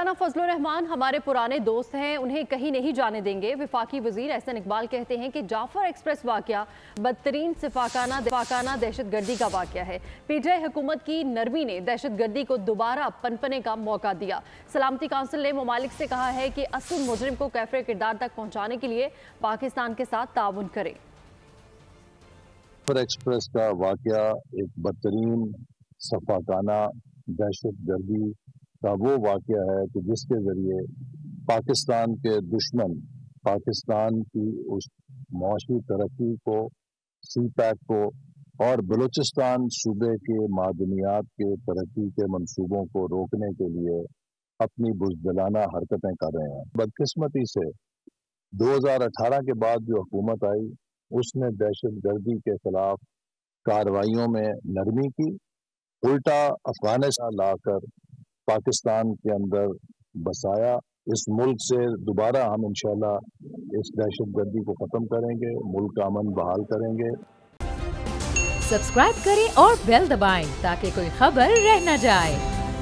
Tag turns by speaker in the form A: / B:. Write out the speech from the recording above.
A: मौलाना फजलुर रहमान हमारे पुराने दोस्त हैं, उन्हें कहीं नहीं जाने देंगे। वफाकी वजीर एहसन इकबाल कहते हैं कि जाफर एक्सप्रेस वाकया बदतरीन सिफाकाना दहशतगर्दी का वाकया है। पीटीआई हुकूमत की नरमी ने दहशतगर्दी को दोबारा पनपने का मौका दिया। सलामती काउंसिल ने ममालिक से कहा है कि असल मुजरिम को कैफरे किरदार तक पहुँचाने के लिए पाकिस्तान के साथ ताउन करे।
B: जाफर एक्सप्रेस का वाकया एक बदतरीन सफाकाना दहशतगर्दी का वो वाकया है कि जिसके ज़रिए पाकिस्तान के दुश्मन पाकिस्तान की उस मुआशी तरक्की को, सी पैक को और बलूचिस्तान सूबे के मादनियात के तरक्की के मंसूबों को रोकने के लिए अपनी बुज़दिलाना हरकतें कर रहे हैं। बदकिस्मती से 2018 के बाद जो हुकूमत आई उसने दहशतगर्दी के खिलाफ कार्रवाइयों में नरमी की, उल्टा अफगानिस्तान लाकर पाकिस्तान के अंदर बसाया। इस मुल्क से दोबारा हम इंशाल्लाह इस दहशतगर्दी को ख़त्म करेंगे, मुल्क का अमन बहाल करेंगे।
C: सब्सक्राइब करें और बेल दबाएं ताकि कोई खबर रह न जाए।